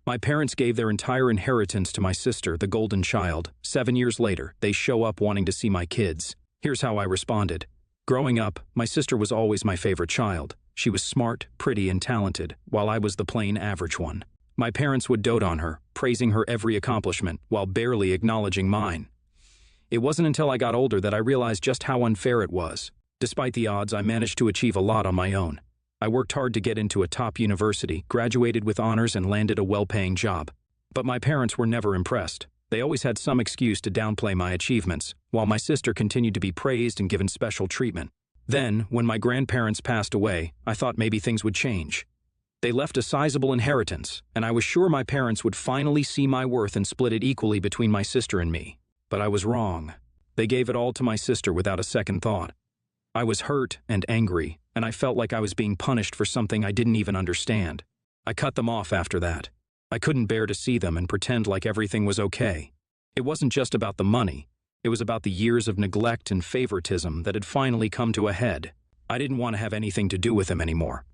My parents gave their entire inheritance to my sister, the golden child. 7 years later, they show up wanting to see my kids. Here's how I responded. Growing up, my sister was always my favorite child. She was smart, pretty, and talented, while I was the plain average one. My parents would dote on her, praising her every accomplishment, while barely acknowledging mine. It wasn't until I got older that I realized just how unfair it was. Despite the odds, I managed to achieve a lot on my own. I worked hard to get into a top university, graduated with honors, and landed a well-paying job. But my parents were never impressed. They always had some excuse to downplay my achievements, while my sister continued to be praised and given special treatment. Then, when my grandparents passed away, I thought maybe things would change. They left a sizable inheritance, and I was sure my parents would finally see my worth and split it equally between my sister and me. But I was wrong. They gave it all to my sister without a second thought. I was hurt and angry, and I felt like I was being punished for something I didn't even understand. I cut them off after that. I couldn't bear to see them and pretend like everything was okay. It wasn't just about the money. It was about the years of neglect and favoritism that had finally come to a head. I didn't want to have anything to do with them anymore.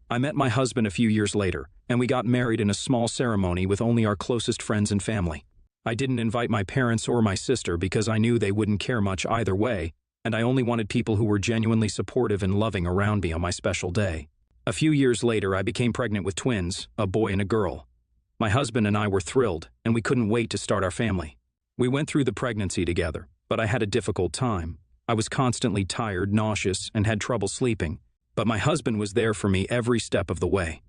I met my husband a few years later, and we got married in a small ceremony with only our closest friends and family. I didn't invite my parents or my sister because I knew they wouldn't care much either way, and I only wanted people who were genuinely supportive and loving around me on my special day. A few years later, I became pregnant with twins, a boy and a girl. My husband and I were thrilled, and we couldn't wait to start our family. We went through the pregnancy together, but I had a difficult time. I was constantly tired, nauseous, and had trouble sleeping, but my husband was there for me every step of the way.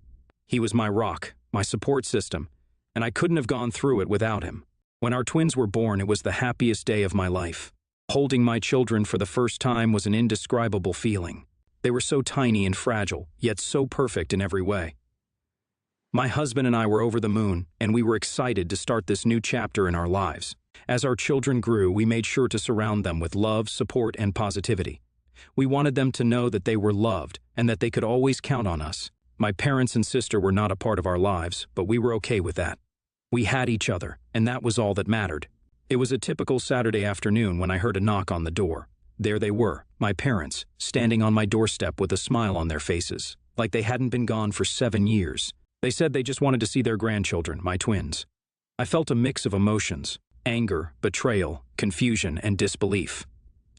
He was my rock, my support system, and I couldn't have gone through it without him. When our twins were born, it was the happiest day of my life. Holding my children for the first time was an indescribable feeling. They were so tiny and fragile, yet so perfect in every way. My husband and I were over the moon, and we were excited to start this new chapter in our lives. As our children grew, we made sure to surround them with love, support, and positivity. We wanted them to know that they were loved and that they could always count on us. My parents and sister were not a part of our lives, but we were okay with that. We had each other, and that was all that mattered. It was a typical Saturday afternoon when I heard a knock on the door. There they were, my parents, standing on my doorstep with a smile on their faces, like they hadn't been gone for 7 years. They said they just wanted to see their grandchildren, my twins. I felt a mix of emotions: anger, betrayal, confusion, and disbelief.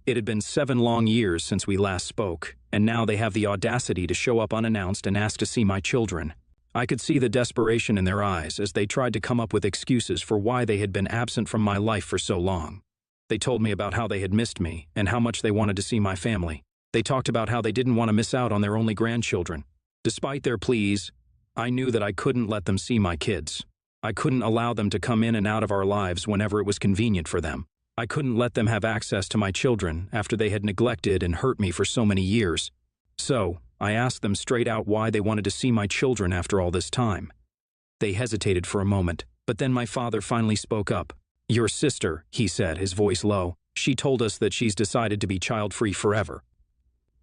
It had been 7 long years since we last spoke, and now they have the audacity to show up unannounced and ask to see my children. I could see the desperation in their eyes as they tried to come up with excuses for why they had been absent from my life for so long. They told me about how they had missed me and how much they wanted to see my family. They talked about how they didn't want to miss out on their only grandchildren. Despite their pleas, I knew that I couldn't let them see my kids. I couldn't allow them to come in and out of our lives whenever it was convenient for them. I couldn't let them have access to my children after they had neglected and hurt me for so many years. So, I asked them straight out why they wanted to see my children after all this time. They hesitated for a moment, but then my father finally spoke up. "Your sister," he said, his voice low. "She told us that she's decided to be child-free forever."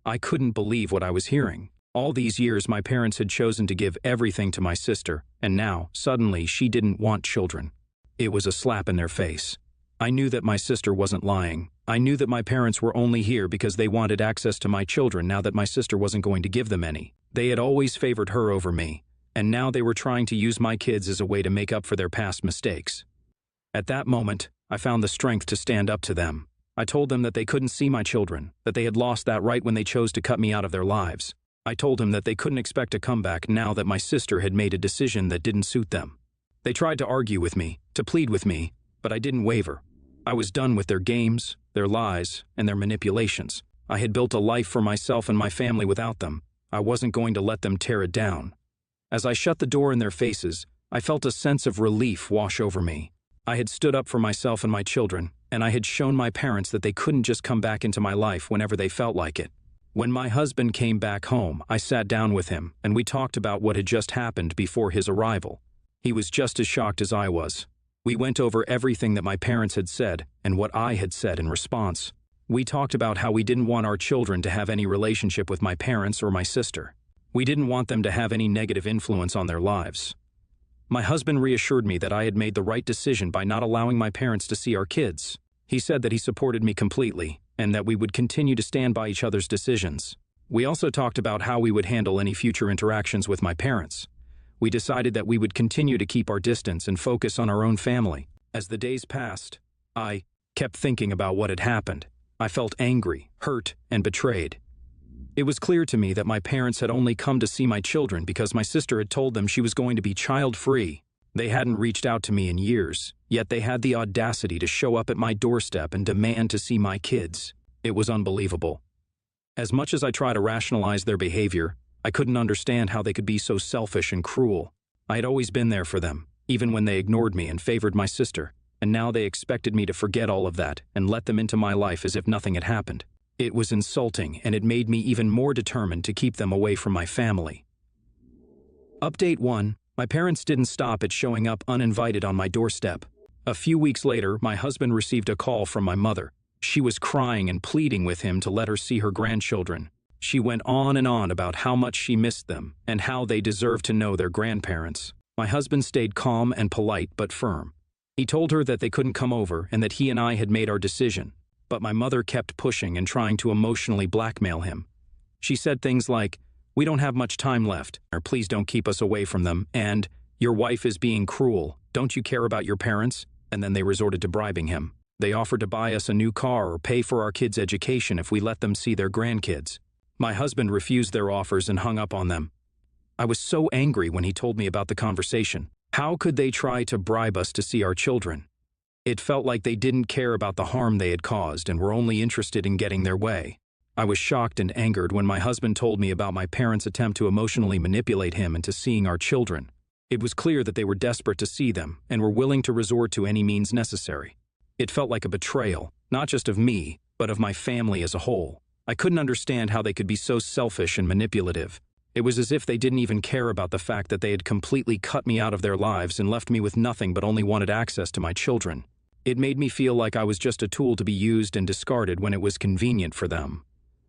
I couldn't believe what I was hearing. All these years, my parents had chosen to give everything to my sister, and now, suddenly, she didn't want children. It was a slap in their face. I knew that my sister wasn't lying. I knew that my parents were only here because they wanted access to my children now that my sister wasn't going to give them any. They had always favored her over me, and now they were trying to use my kids as a way to make up for their past mistakes. At that moment, I found the strength to stand up to them. I told them that they couldn't see my children, that they had lost that right when they chose to cut me out of their lives. I told them that they couldn't expect a comeback now that my sister had made a decision that didn't suit them. They tried to argue with me, to plead with me, but I didn't waver. I was done with their games, their lies, and their manipulations. I had built a life for myself and my family without them. I wasn't going to let them tear it down. As I shut the door in their faces, I felt a sense of relief wash over me. I had stood up for myself and my children, and I had shown my parents that they couldn't just come back into my life whenever they felt like it. When my husband came back home, I sat down with him, and we talked about what had just happened before his arrival. He was just as shocked as I was. We went over everything that my parents had said and what I had said in response. We talked about how we didn't want our children to have any relationship with my parents or my sister. We didn't want them to have any negative influence on their lives. My husband reassured me that I had made the right decision by not allowing my parents to see our kids. He said that he supported me completely and that we would continue to stand by each other's decisions. We also talked about how we would handle any future interactions with my parents. We decided that we would continue to keep our distance and focus on our own family. As the days passed, I kept thinking about what had happened. I felt angry, hurt, and betrayed. It was clear to me that my parents had only come to see my children because my sister had told them she was going to be child-free. They hadn't reached out to me in years, yet they had the audacity to show up at my doorstep and demand to see my kids. It was unbelievable. As much as I tried to rationalize their behavior, I couldn't understand how they could be so selfish and cruel. I had always been there for them, even when they ignored me and favored my sister, and now they expected me to forget all of that and let them into my life as if nothing had happened. It was insulting, and it made me even more determined to keep them away from my family. Update 1. My parents didn't stop at showing up uninvited on my doorstep. A few weeks later, my husband received a call from my mother. She was crying and pleading with him to let her see her grandchildren. She went on and on about how much she missed them and how they deserved to know their grandparents. My husband stayed calm and polite but firm. He told her that they couldn't come over and that he and I had made our decision. But my mother kept pushing and trying to emotionally blackmail him. She said things like, "We don't have much time left," or "Please don't keep us away from them," and "Your wife is being cruel. Don't you care about your parents?" And then they resorted to bribing him. They offered to buy us a new car or pay for our kids' education if we let them see their grandkids. My husband refused their offers and hung up on them. I was so angry when he told me about the conversation. How could they try to bribe us to see our children? It felt like they didn't care about the harm they had caused and were only interested in getting their way. I was shocked and angered when my husband told me about my parents' attempt to emotionally manipulate him into seeing our children. It was clear that they were desperate to see them and were willing to resort to any means necessary. It felt like a betrayal, not just of me, but of my family as a whole. I couldn't understand how they could be so selfish and manipulative. It was as if they didn't even care about the fact that they had completely cut me out of their lives and left me with nothing but only wanted access to my children. It made me feel like I was just a tool to be used and discarded when it was convenient for them.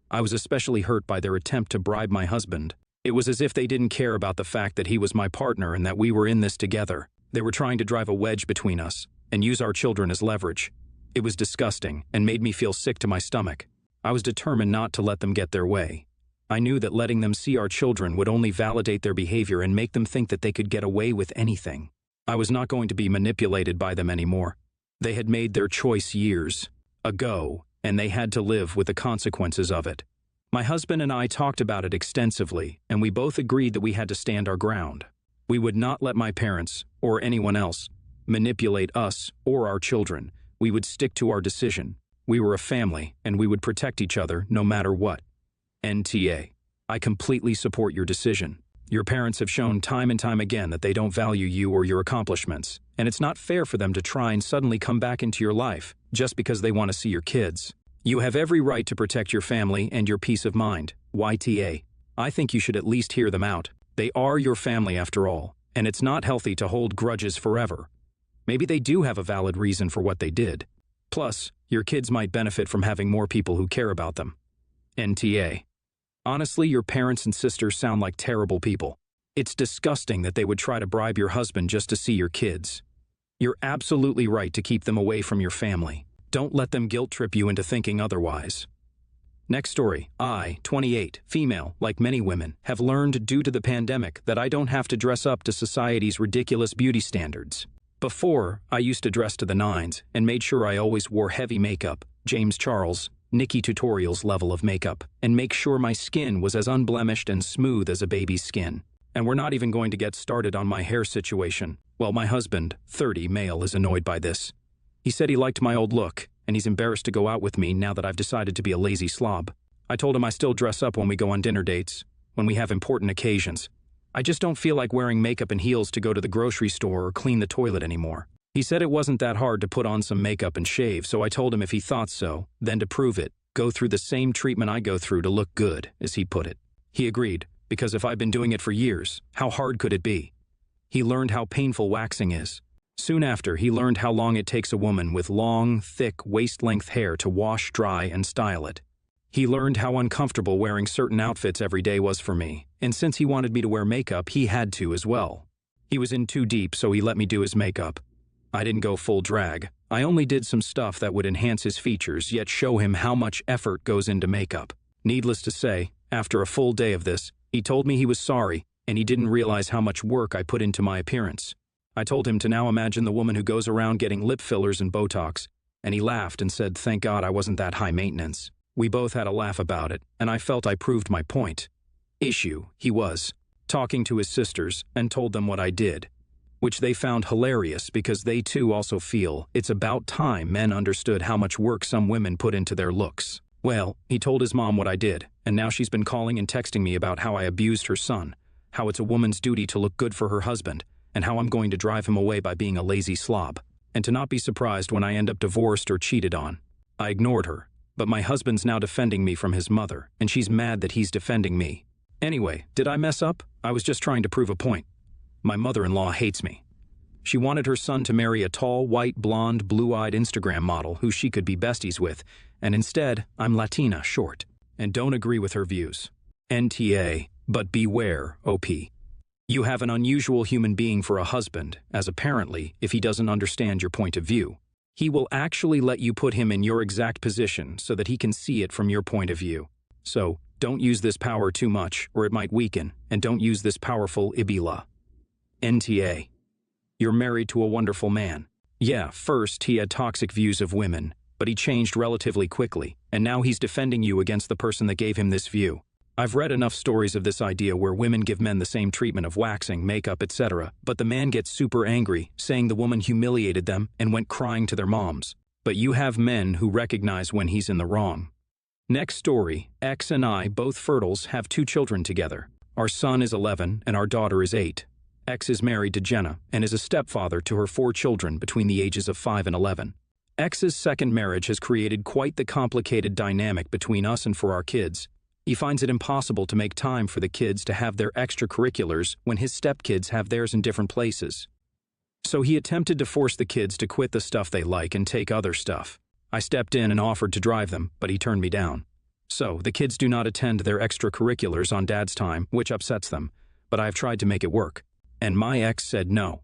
I was especially hurt by their attempt to bribe my husband. It was as if they didn't care about the fact that he was my partner and that we were in this together. They were trying to drive a wedge between us and use our children as leverage. It was disgusting and made me feel sick to my stomach. I was determined not to let them get their way. I knew that letting them see our children would only validate their behavior and make them think that they could get away with anything. I was not going to be manipulated by them anymore. They had made their choice years ago, and they had to live with the consequences of it. My husband and I talked about it extensively, and we both agreed that we had to stand our ground. We would not let my parents, or anyone else, manipulate us or our children. We would stick to our decision. We were a family, and we would protect each other no matter what. NTA. I completely support your decision. Your parents have shown time and time again that they don't value you or your accomplishments, and it's not fair for them to try and suddenly come back into your life just because they want to see your kids. You have every right to protect your family and your peace of mind. YTA. I think you should at least hear them out. They are your family after all, and it's not healthy to hold grudges forever. Maybe they do have a valid reason for what they did. Plus, your kids might benefit from having more people who care about them. NTA. Honestly, your parents and sisters sound like terrible people. It's disgusting that they would try to bribe your husband just to see your kids. You're absolutely right to keep them away from your family. Don't let them guilt trip you into thinking otherwise. Next story. I, 28, female, like many women, have learned due to the pandemic that I don't have to dress up to society's ridiculous beauty standards. Before, I used to dress to the nines and made sure I always wore heavy makeup, James Charles, Nikkie Tutorials level of makeup, and make sure my skin was as unblemished and smooth as a baby's skin. And we're not even going to get started on my hair situation. Well, my husband, 30, male, is annoyed by this. He said he liked my old look, and he's embarrassed to go out with me now that I've decided to be a lazy slob. I told him I still dress up when we go on dinner dates, when we have important occasions. I just don't feel like wearing makeup and heels to go to the grocery store or clean the toilet anymore. He said it wasn't that hard to put on some makeup and shave, so I told him if he thought so, then to prove it, go through the same treatment I go through to look good, as he put it. He agreed, because if I've been doing it for years, how hard could it be? He learned how painful waxing is. Soon after, he learned how long it takes a woman with long, thick, waist-length hair to wash, dry, and style it. He learned how uncomfortable wearing certain outfits every day was for me, and since he wanted me to wear makeup, he had to as well. He was in too deep, so he let me do his makeup. I didn't go full drag. I only did some stuff that would enhance his features, yet show him how much effort goes into makeup. Needless to say, after a full day of this, he told me he was sorry, and he didn't realize how much work I put into my appearance. I told him to now imagine the woman who goes around getting lip fillers and Botox, and he laughed and said thank God I wasn't that high maintenance. We both had a laugh about it, and I felt I proved my point. Issue, he was talking to his sisters and told them what I did, which they found hilarious because they too also feel it's about time men understood how much work some women put into their looks. Well, he told his mom what I did, and now she's been calling and texting me about how I abused her son, how it's a woman's duty to look good for her husband, and how I'm going to drive him away by being a lazy slob, and to not be surprised when I end up divorced or cheated on. I ignored her, but my husband's now defending me from his mother, and she's mad that he's defending me. Anyway, did I mess up? I was just trying to prove a point. My mother-in-law hates me. She wanted her son to marry a tall, white, blonde, blue-eyed Instagram model who she could be besties with, and instead, I'm Latina, short, and don't agree with her views. NTA, but beware, OP. You have an unusual human being for a husband, as apparently, if he doesn't understand your point of view, he will actually let you put him in your exact position so that he can see it from your point of view. So, don't use this power too much, or it might weaken, and don't use this powerful Ibila. NTA. You're married to a wonderful man. Yeah, first he had toxic views of women, but he changed relatively quickly, and now he's defending you against the person that gave him this view. I've read enough stories of this idea where women give men the same treatment of waxing, makeup, etc., but the man gets super angry, saying the woman humiliated them and went crying to their moms. But you have men who recognize when he's in the wrong. Next story, X and I, both fertiles, have 2 children together. Our son is 11 and our daughter is 8. X is married to Jenna and is a stepfather to her 4 children between the ages of 5 and 11. X's second marriage has created quite the complicated dynamic between us and for our kids. He finds it impossible to make time for the kids to have their extracurriculars when his stepkids have theirs in different places. So he attempted to force the kids to quit the stuff they like and take other stuff. I stepped in and offered to drive them, but he turned me down. So the kids do not attend their extracurriculars on Dad's time, which upsets them, but I've tried to make it work. And my ex said no.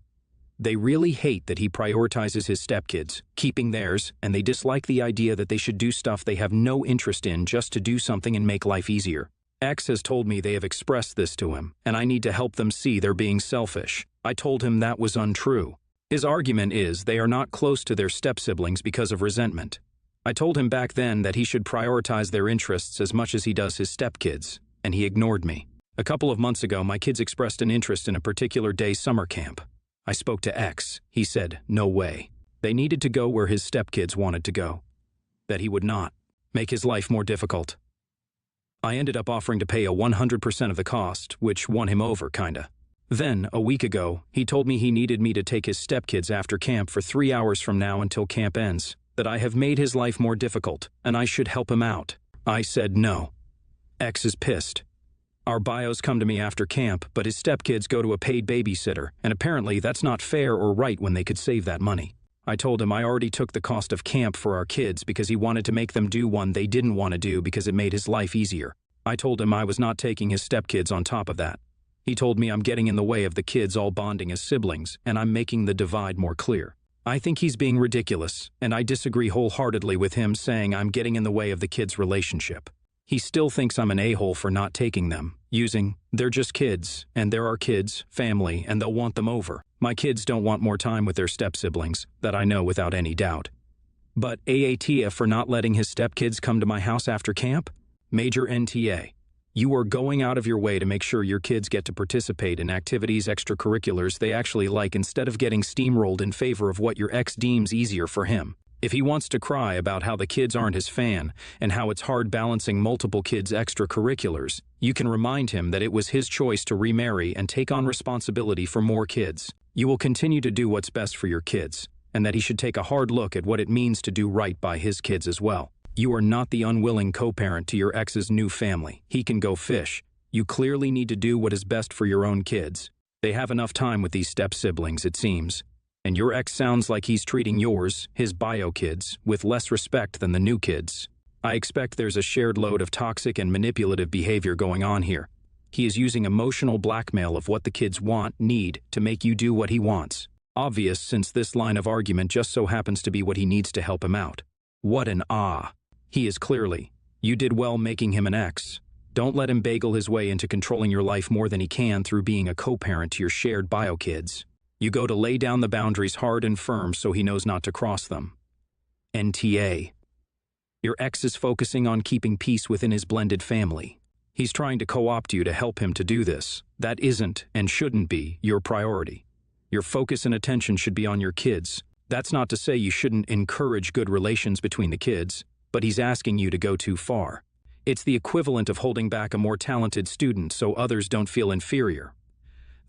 They really hate that he prioritizes his stepkids, keeping theirs, and they dislike the idea that they should do stuff they have no interest in just to do something and make life easier. X has told me they have expressed this to him, and I need to help them see they're being selfish. I told him that was untrue. His argument is they are not close to their step-siblings because of resentment. I told him back then that he should prioritize their interests as much as he does his stepkids, and he ignored me. A couple of months ago, my kids expressed an interest in a particular day summer camp. I spoke to X. He said, no way. They needed to go where his stepkids wanted to go. That he would not make his life more difficult. I ended up offering to pay a 100% of the cost, which won him over, kinda. Then, a week ago, he told me he needed me to take his stepkids after camp for 3 hours from now until camp ends, that I have made his life more difficult, and I should help him out. I said no. X is pissed. Our bios come to me after camp, but his stepkids go to a paid babysitter, and apparently that's not fair or right when they could save that money. I told him I already took the cost of camp for our kids because he wanted to make them do one they didn't want to do because it made his life easier. I told him I was not taking his stepkids on top of that. He told me I'm getting in the way of the kids all bonding as siblings, and I'm making the divide more clear. I think he's being ridiculous, and I disagree wholeheartedly with him saying I'm getting in the way of the kids' relationship. He still thinks I'm an a-hole for not taking them, using, they're just kids, and they're our kids, family, and they'll want them over. My kids don't want more time with their step-siblings, that I know without any doubt. But AATF for not letting his stepkids come to my house after camp? Major NTA. You are going out of your way to make sure your kids get to participate in activities, extracurriculars they actually like instead of getting steamrolled in favor of what your ex deems easier for him. If he wants to cry about how the kids aren't his fan and how it's hard balancing multiple kids' extracurriculars, you can remind him that it was his choice to remarry and take on responsibility for more kids. You will continue to do what's best for your kids, and that he should take a hard look at what it means to do right by his kids as well. You are not the unwilling co-parent to your ex's new family. He can go fish. You clearly need to do what is best for your own kids. They have enough time with these step-siblings, it seems. And your ex sounds like he's treating yours, his bio kids, with less respect than the new kids. I expect there's a shared load of toxic and manipulative behavior going on here. He is using emotional blackmail of what the kids want, need, to make you do what he wants. Obvious since this line of argument just so happens to be what he needs to help him out. What an ah. He is clearly. You did well making him an ex. Don't let him bagel his way into controlling your life more than he can through being a co-parent to your shared bio kids. You go to lay down the boundaries hard and firm so he knows not to cross them. NTA. Your ex is focusing on keeping peace within his blended family. He's trying to co-opt you to help him to do this. That isn't, and shouldn't be, your priority. Your focus and attention should be on your kids. That's not to say you shouldn't encourage good relations between the kids, but he's asking you to go too far. It's the equivalent of holding back a more talented student so others don't feel inferior.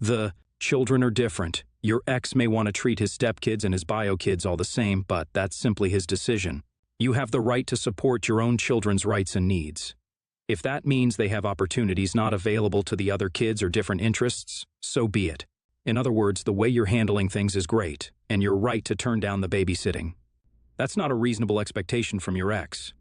The children are different. Your ex may want to treat his stepkids and his bio kids all the same, but that's simply his decision. You have the right to support your own children's rights and needs. If that means they have opportunities not available to the other kids or different interests, so be it. In other words, the way you're handling things is great, and you're right to turn down the babysitting. That's not a reasonable expectation from your ex.